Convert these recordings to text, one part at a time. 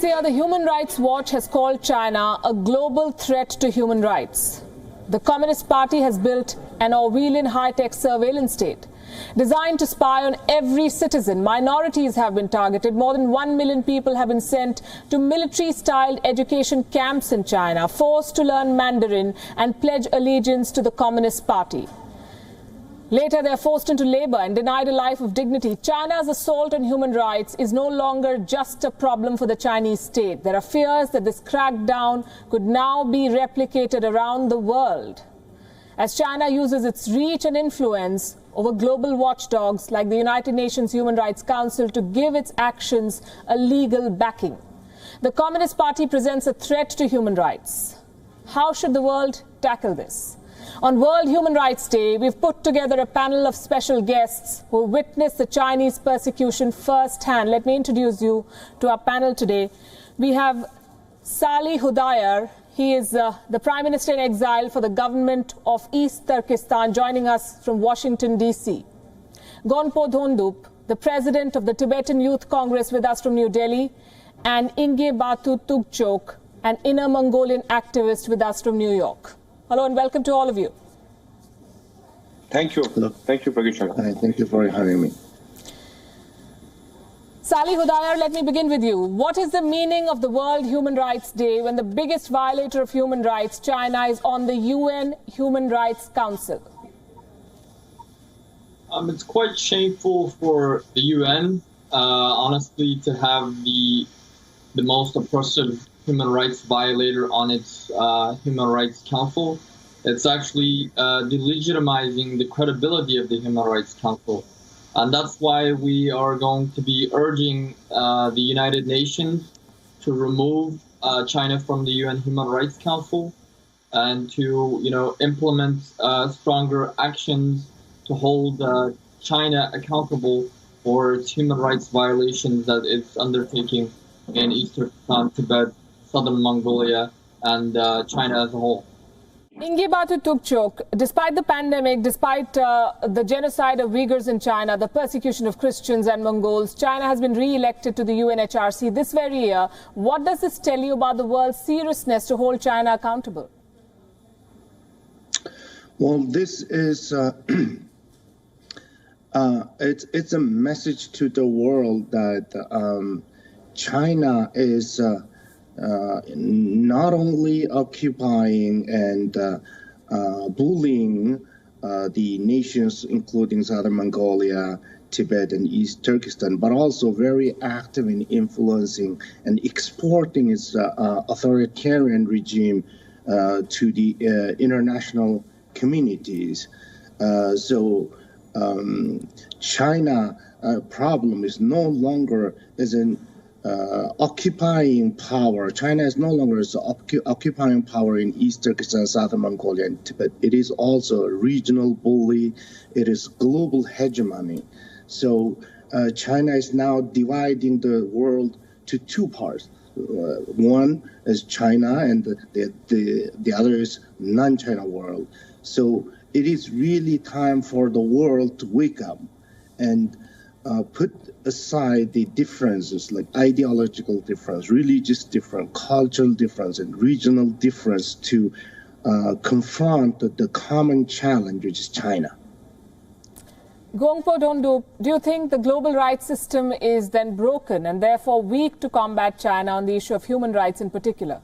this year, the Human Rights Watch has called China a global threat to human rights. The Communist Party has built an Orwellian high-tech surveillance state designed to spy on every citizen. Minorities have been targeted. More than 1 million people have been sent to military-styled education camps in China, forced to learn Mandarin and pledge allegiance to the Communist Party. Later, they are forced into labor and denied a life of dignity. China's assault on human rights is no longer just a problem for the Chinese state. There are fears that this crackdown could now be replicated around the world, as China uses its reach and influence over global watchdogs like the United Nations Human Rights Council to give its actions a legal backing. The Communist Party presents a threat to human rights. How should the world tackle this? On World Human Rights Day, we've put together a panel of special guests who witnessed the Chinese persecution firsthand. Let me introduce you to our panel today. We have Salih Hudayar. He is the Prime Minister in exile for the government of East Turkestan, joining us from Washington, D.C. Gonpo Dhondup, the President of the Tibetan Youth Congress, with us from New Delhi. And Ingebatu Tugchog, an Inner Mongolian activist, with us from New York. Hello and welcome to all of you. Thank you. Hello. Thank you, Pakistan. Thank you for having me. Salih Hudayar, let me begin with you. What is the meaning of the World Human Rights Day when the biggest violator of human rights, China, is on the UN Human Rights Council? It's quite shameful for the UN, honestly, to have the most oppressive human rights violator on its Human Rights Council. It's actually delegitimizing the credibility of the Human Rights Council. And that's why we are going to be urging the United Nations to remove China from the UN Human Rights Council and to, implement stronger actions to hold China accountable for its human rights violations that it's undertaking in Eastern Tibet, Southern Mongolia, and China as a whole. Ingebatu Tugchog, despite the pandemic, despite the genocide of Uyghurs in China, the persecution of Christians and Mongols, China has been re-elected to the UNHRC this very year. What does this tell you about the world's seriousness to hold China accountable? Well, this is it's a message to the world that China is not only occupying and bullying the nations, including Southern Mongolia, Tibet, and East Turkestan, but also very active in influencing and exporting its authoritarian regime to the international communities. So China problem is no longer as an occupying power. China is no longer occupying power in East Turkestan, Southern Mongolia, and Tibet. It is also a regional bully. It is global hegemony. So China is now dividing the world to two parts. One is China, and the other is non-China world. So it is really time for the world to wake up and put aside the differences, like ideological difference, religious difference, cultural difference, and regional difference to confront the common challenge, which is China. Gonpo Dhondup, do you think the global rights system is then broken and therefore weak to combat China on the issue of human rights in particular?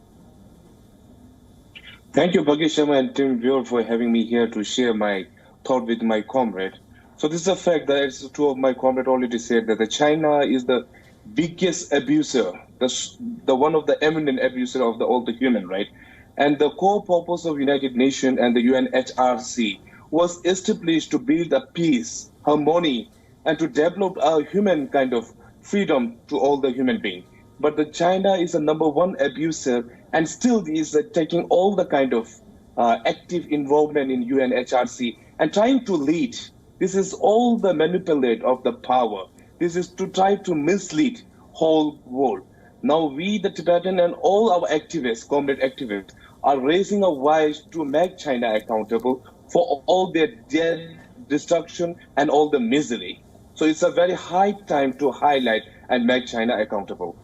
Thank you, Pakistan and Tim Buell, for having me here to share my thought with my comrade. So this is a fact that, as two of my comrades already said, that China is the biggest abuser, the one of the eminent abuser of all the human right. And the core purpose of United Nations and the UNHRC was established to build a peace, harmony, and to develop a human kind of freedom to all the human beings. But the China is the #1 abuser and still is taking all the kind of active involvement in UNHRC and trying to lead. This is all the manipulate of the power. This is to try to mislead whole world. Now we, the Tibetan and all our activists, comrade activists, are raising a voice to make China accountable for all their death, destruction, and all the misery. So it's a very high time to highlight and make China accountable.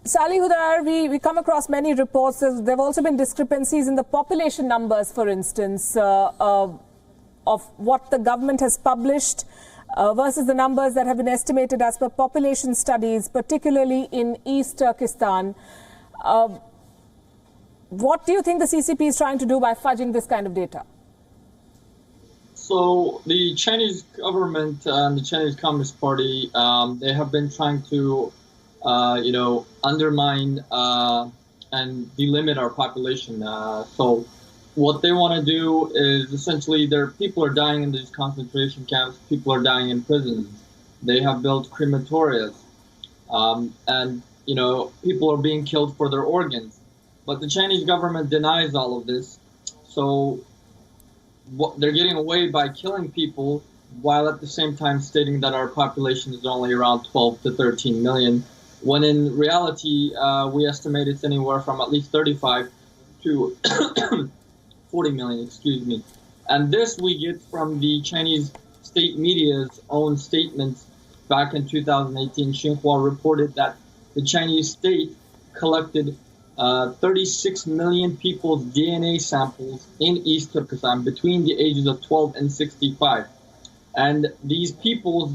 Salih Hudayar, we come across many reports. There have also been discrepancies in the population numbers, for instance, of what the government has published versus the numbers that have been estimated as per population studies, particularly in East Turkestan. What do you think the CCP is trying to do by fudging this kind of data? So the Chinese government and the Chinese Communist Party, they have been trying to, undermine and delimit our population. So what they want to do is essentially people are dying in these concentration camps, people are dying in prisons. They have built crematorias, and people are being killed for their organs. But the Chinese government denies all of this. So they're getting away by killing people while at the same time stating that our population is only around 12 to 13 million, when in reality, we estimate it's anywhere from at least 35 to 40 million, excuse me. And this we get from the Chinese state media's own statements. Back in 2018, Xinhua reported that the Chinese state collected 36 million people's DNA samples in East Turkestan between the ages of 12 and 65. And these people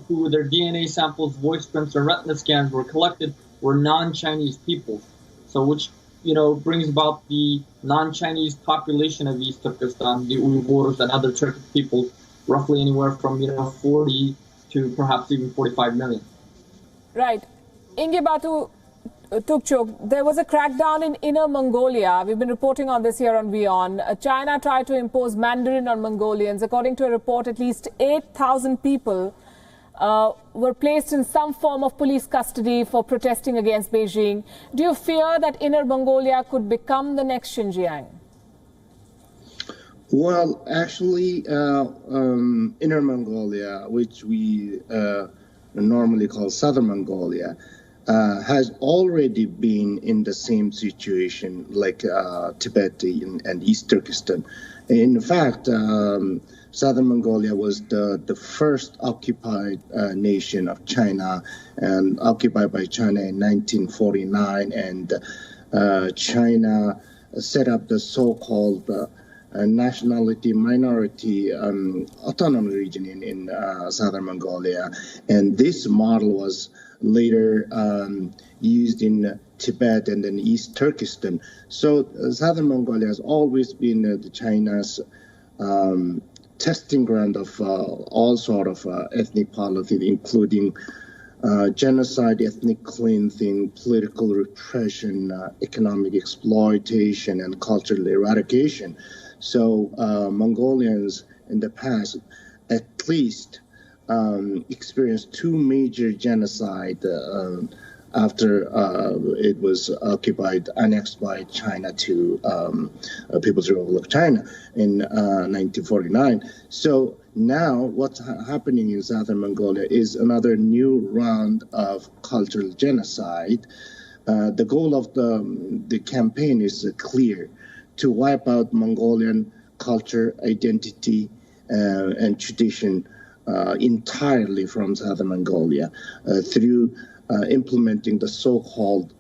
who their DNA samples, voice prints, or retina scans were collected were non-Chinese people. So which, brings about the non-Chinese population of East Turkestan, the Uyghurs and other Turkic people, roughly anywhere from, 40 to perhaps even 45 million. Right. Ingebatu, Tugchog, there was a crackdown in Inner Mongolia. We've been reporting on this here on WION. China tried to impose Mandarin on Mongolians. According to a report, at least 8,000 people were placed in some form of police custody for protesting against Beijing. Do you fear that Inner Mongolia could become the next Xinjiang? Well, actually, Inner Mongolia, which we normally call Southern Mongolia, has already been in the same situation like Tibet and East Turkestan. In fact, Southern Mongolia was the first occupied nation of China, and occupied by China in 1949, and China set up the so-called nationality minority autonomous region in Southern Mongolia, and this model was later used in Tibet and then East Turkestan. So Southern Mongolia has always been the China's testing ground of all sort of ethnic politics, including genocide, ethnic cleansing, political repression, economic exploitation, and cultural eradication. So Mongolians in the past, at least, experienced two major genocide after it was annexed by China to People's Republic of China in 1949. So now what's happening in Southern Mongolia is another new round of cultural genocide. The goal of the campaign is clear: to wipe out Mongolian culture, identity, and tradition entirely from Southern Mongolia through implementing the so-called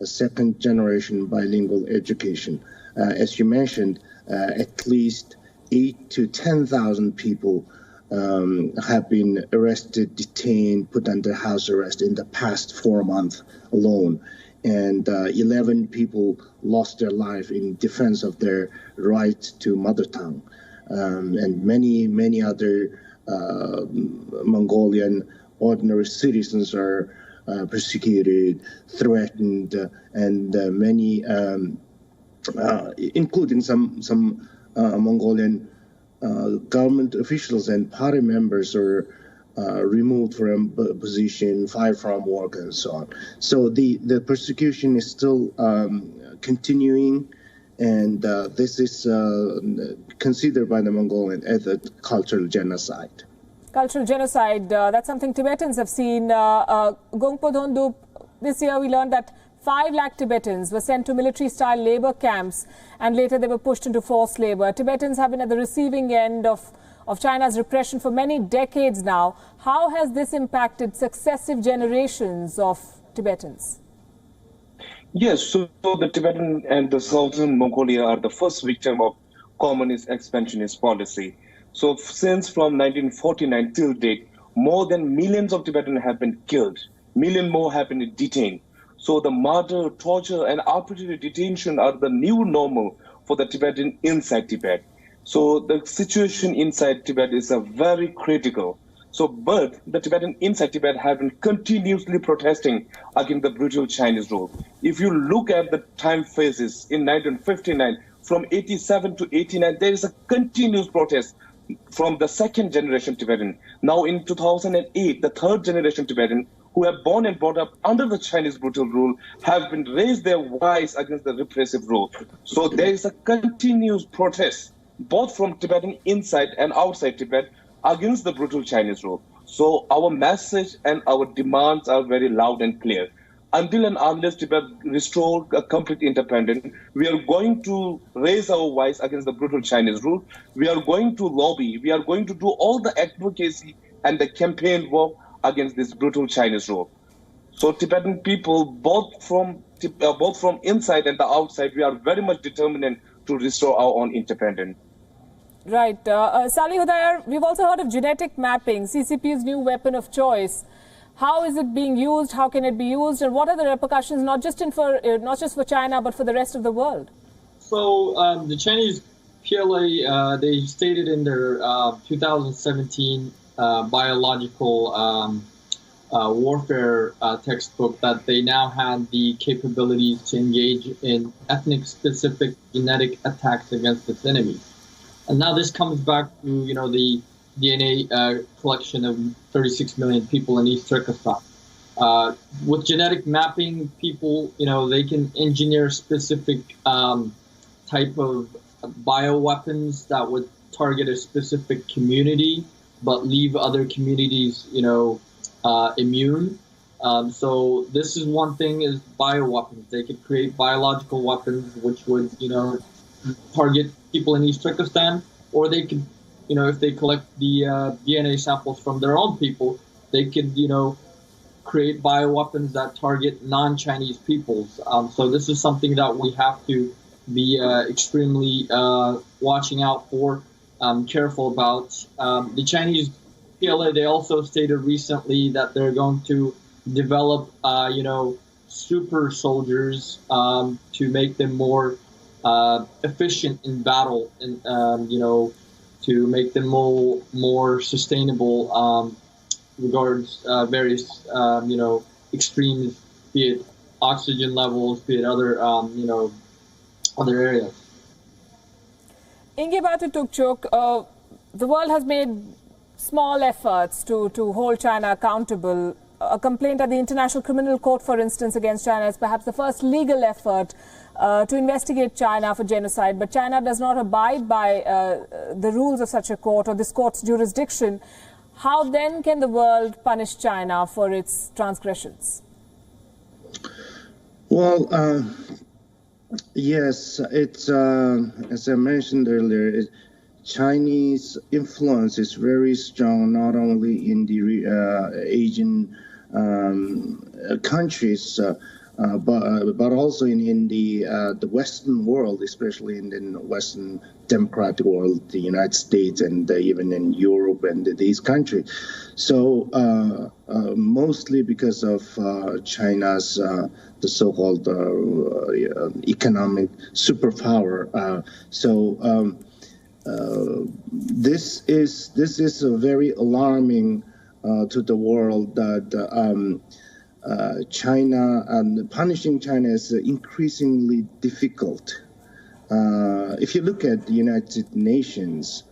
second-generation bilingual education. As you mentioned, at least 8,000 to 10,000 people have been arrested, detained, put under house arrest in the past 4 months alone. And 11 people lost their life in defense of their right to mother tongue. And many other Mongolian ordinary citizens are persecuted, threatened, and many, including some Mongolian government officials and party members, are removed from position, fired from work, and so on. So the persecution is still continuing, and this is considered by the Mongolian as a cultural genocide. Cultural genocide, that's something Tibetans have seen. Gonpo, Dhondup, this year we learned that 5 lakh Tibetans were sent to military-style labor camps, and later they were pushed into forced labor. Tibetans have been at the receiving end of China's repression for many decades now. How has this impacted successive generations of Tibetans? Yes, so the Tibetan and the Southern Mongolia are the first victim of communist expansionist policy. So since from 1949 till date, more than millions of Tibetans have been killed. Million more have been detained. So the murder, torture, and arbitrary detention are the new normal for the Tibetan inside Tibet. So the situation inside Tibet is a very critical. So, but the Tibetan inside Tibet have been continuously protesting against the brutal Chinese rule. If you look at the time phases in 1959, from 87 to 89, there is a continuous protest from the second generation Tibetan. Now in 2008, the third generation Tibetan, who have born and brought up under the Chinese brutal rule, have been raised their voice against the repressive rule. So there is a continuous protest, both from Tibetan inside and outside Tibet, against the brutal Chinese rule. So our message and our demands are very loud and clear. Until and unless Tibet restore a complete independence, we are going to raise our voice against the brutal Chinese rule. We are going to lobby. We are going to do all the advocacy and the campaign work against this brutal Chinese rule. So Tibetan people, both from inside and the outside, we are very much determined to restore our own independence. Right. Salih Hudayar, we've also heard of genetic mapping, CCP's new weapon of choice. How is it being used? How can it be used? And what are the repercussions, not just for China, but for the rest of the world? So the Chinese PLA, they stated in their 2017 biological warfare textbook that they now had the capabilities to engage in ethnic-specific genetic attacks against its enemies. And now this comes back to, the DNA collection of 36 million people in East Turkestan. With genetic mapping, people, they can engineer specific type of bioweapons that would target a specific community, but leave other communities, immune. So this is one thing is bioweapons. They could create biological weapons which would, target people in East Turkestan, or they could, if they collect the DNA samples from their own people, they could, create bioweapons that target non-Chinese peoples. So this is something that we have to be extremely watching out for, careful about. The Chinese PLA, they also stated recently that they're going to develop, super soldiers to make them more efficient in battle and, to make them more sustainable regards various, extremes, be it oxygen levels, be it other, other areas. Ingebatu Tugchog, the world has made small efforts to hold China accountable. A complaint at the International Criminal Court, for instance, against China is perhaps the first legal effort to investigate China for genocide. But China does not abide by the rules of such a court or this court's jurisdiction. How then can the world punish China for its transgressions? Well, yes, it's as I mentioned earlier, Chinese influence is very strong, not only in the Asian countries, but also in the Western world, especially in the Western democratic world, the United States, and even in Europe and these countries. So mostly because of China's the so-called economic superpower. This is a very alarming to the world that China and punishing China is increasingly difficult. If you look at the United Nations,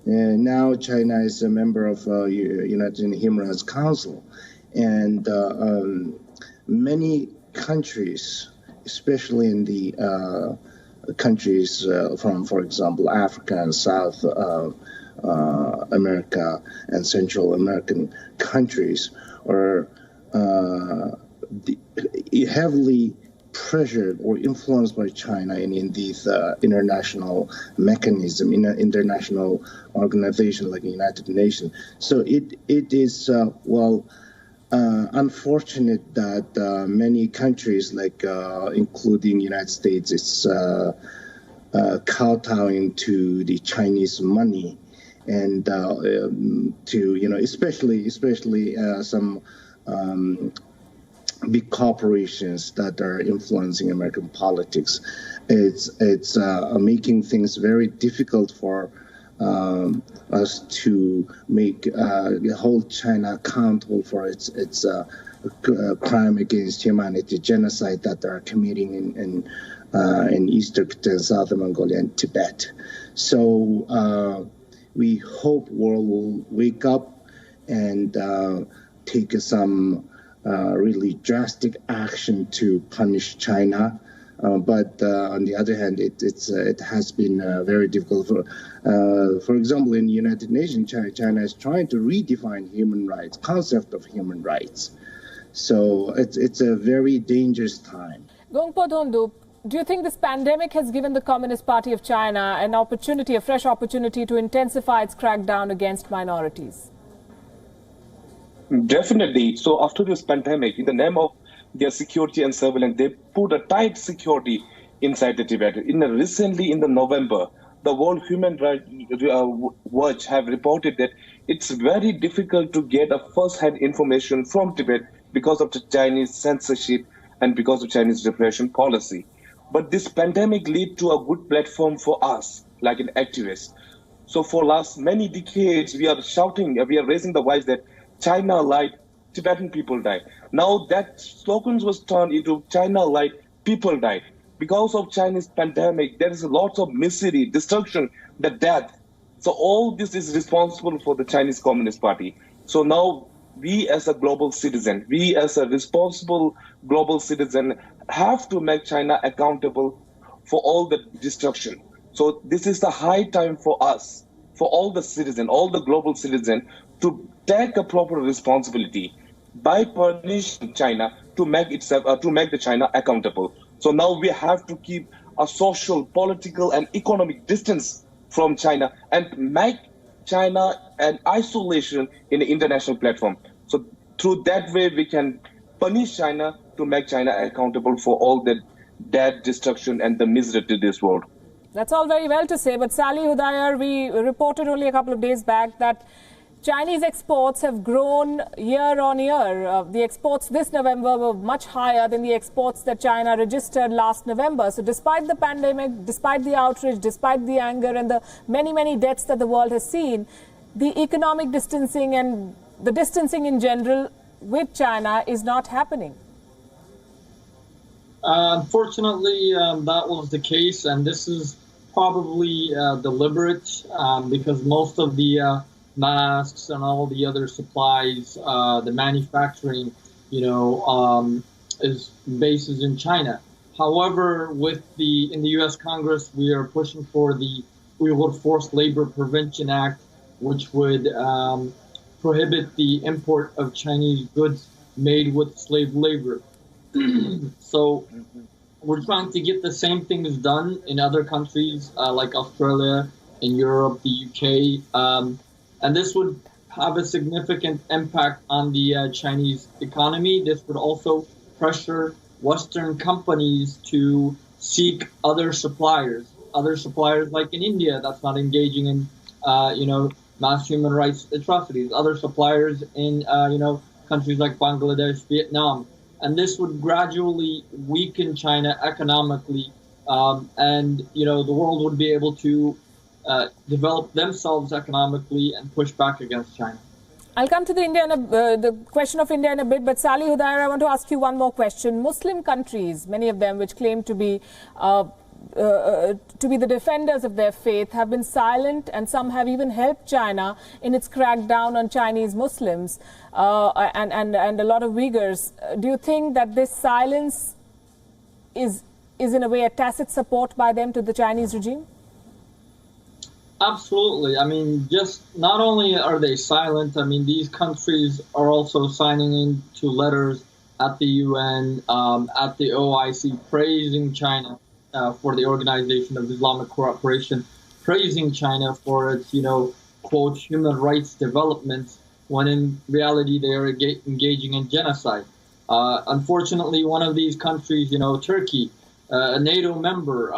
now China is a member of United Human Rights Council, and many countries, especially in the countries from, for example, Africa and South America and Central American countries, are heavily pressured or influenced by China in these international mechanism, in an international organization like the United Nations. So it is, unfortunate that many countries, like including United States, is kowtowing to the Chinese money, and to especially some big corporations that are influencing American politics. It's making things very difficult for us to hold China accountable for its crime against humanity, genocide that they're committing in Eastern and Southern Mongolia and Tibet. So we hope world will wake up and take some really drastic action to punish China. But on the other hand, it has been very difficult. For example, in the United Nations, China is trying to redefine human rights, concept of human rights. So it's a very dangerous time. Gonpo, Dhondup, do you think this pandemic has given the Communist Party of China an opportunity, a fresh opportunity to intensify its crackdown against minorities? Definitely. So after this pandemic, in the name of their security and surveillance, they put a tight security inside the Tibet. Recently, in the November, the World Human Rights Watch have reported that it's very difficult to get a first-hand information from Tibet because of the Chinese censorship and because of Chinese repression policy. But this pandemic led to a good platform for us, like an activist. So for last many decades, we are shouting, we are raising the voice that China lied, Tibetan people died. Now that slogans was turned into China lied, people died. Because of Chinese pandemic, there is lots of misery, destruction, the death. So all this is responsible for the Chinese Communist Party. So now we as a global citizen, we as a responsible global citizen have to make China accountable for all the destruction. So this is the high time for us, for all the citizens, all the global citizens, to take a proper responsibility by punishing China to make itself, to make the China accountable. So now we have to keep a social, political, and economic distance from China and make China an isolation in the international platform. So through that way, we can punish China to make China accountable for all the death, destruction, and the misery to this world. That's all very well to say, but Salih Hudayar, we reported only a couple of days back that Chinese exports have grown year on year. The exports this November were much higher than the exports that China registered last November. So despite the pandemic, despite the outrage, despite the anger and the many, many deaths that the world has seen, the economic distancing and the distancing in general with China is not happening. Unfortunately, that was the case, and this is probably deliberate because most of the masks and all the other supplies, the manufacturing, is bases in China. However, in the U.S. Congress, we are pushing for the Forced Labor Prevention Act, which would prohibit the import of Chinese goods made with slave labor. So we're trying to get the same things done in other countries like Australia, in Europe, the UK, and this would have a significant impact on the Chinese economy. This would also pressure Western companies to seek other suppliers like in India that's not engaging in, mass human rights atrocities, other suppliers in, countries like Bangladesh, Vietnam. And this would gradually weaken China economically, and, the world would be able to develop themselves economically and push back against China. I'll come to the question of India in a bit, but Salih Hudayar, I want to ask you one more question. Muslim countries, many of them which claim to be the defenders of their faith, have been silent, and some have even helped China in its crackdown on Chinese Muslims and a lot of Uyghurs. Do you think that this silence is in a way a tacit support by them to the Chinese regime? Absolutely. I mean, just not only are they silent, I mean, these countries are also signing into letters at the UN, at the OIC, praising China for the Organization of Islamic Cooperation, praising China for its, quote, human rights development. when in reality they are engaging in genocide. Unfortunately, one of these countries, Turkey, a NATO member,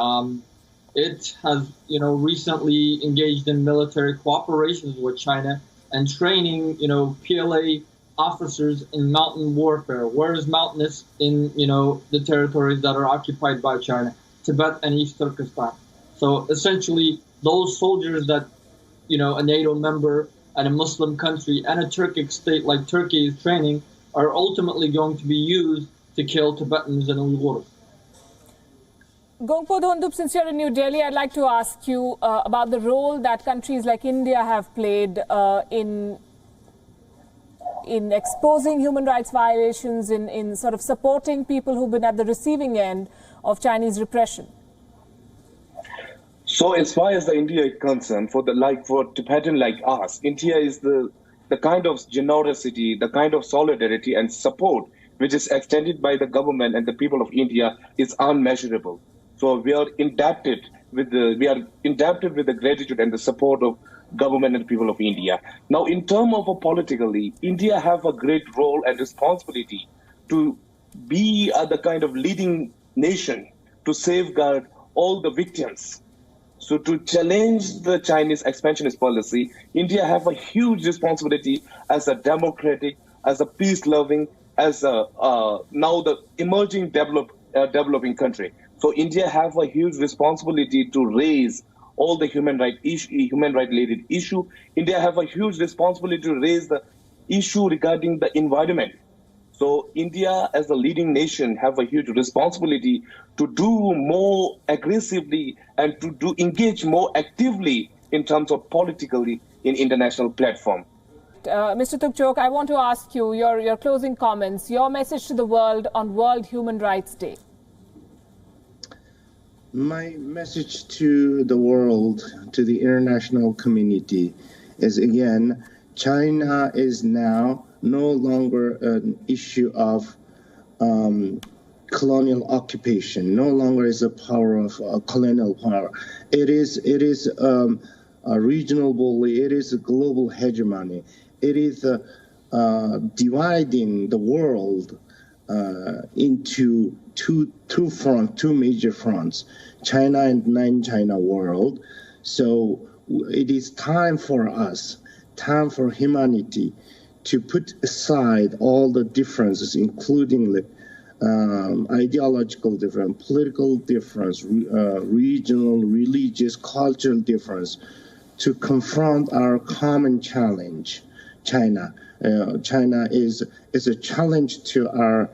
it has, recently engaged in military cooperations with China and training, PLA officers in mountain warfare. Where is mountainous in, the territories that are occupied by China, Tibet and East Turkestan. So essentially, those soldiers that, a NATO member and a Muslim country and a Turkic state like Turkey is training are ultimately going to be used to kill Tibetans and Uyghurs. Gonpo, Dhondup, since you're in New Delhi, I'd like to ask you about the role that countries like India have played in exposing human rights violations, in sort of supporting people who've been at the receiving end of Chinese repression. So as far as the India is concerned, for Tibetan like us, India is the kind of generosity, the kind of solidarity and support which is extended by the government and the people of India is unmeasurable. So we are indebted with the gratitude and the support of government and people of India. Now, in terms of politically, India have a great role and responsibility to be the kind of leading nation to safeguard all the victims. So to challenge the Chinese expansionist policy, India have a huge responsibility as a democratic, as a peace-loving, as a now the emerging developing country. So India have a huge responsibility to raise all the human right related issue. India have a huge responsibility to raise the issue regarding the environment. So India, as a leading nation, have a huge responsibility to do more aggressively and to engage more actively in terms of politically in international platform. Mr. Tugchog, I want to ask you your closing comments, your message to the world on World Human Rights Day. My message to the world, to the international community, is again, China is now no longer an issue of colonial occupation. No longer is a power of colonial power. It is a regional bully. It is a global hegemony. It is dividing the world into two major fronts, China and non-China world. So it is time for us, time for humanity, to put aside all the differences, including the ideological difference, political difference, regional, religious, cultural difference, to confront our common challenge, China. China is a challenge to our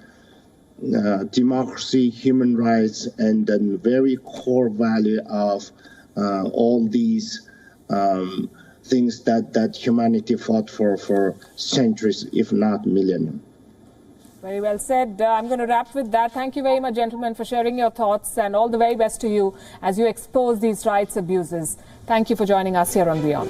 democracy, human rights, and the very core value of all these things that humanity fought for centuries, if not millennium. Very well said. I'm going to wrap with that. Thank you very much, gentlemen, for sharing your thoughts, and all the very best to you as you expose these rights abuses. Thank you for joining us here on WION.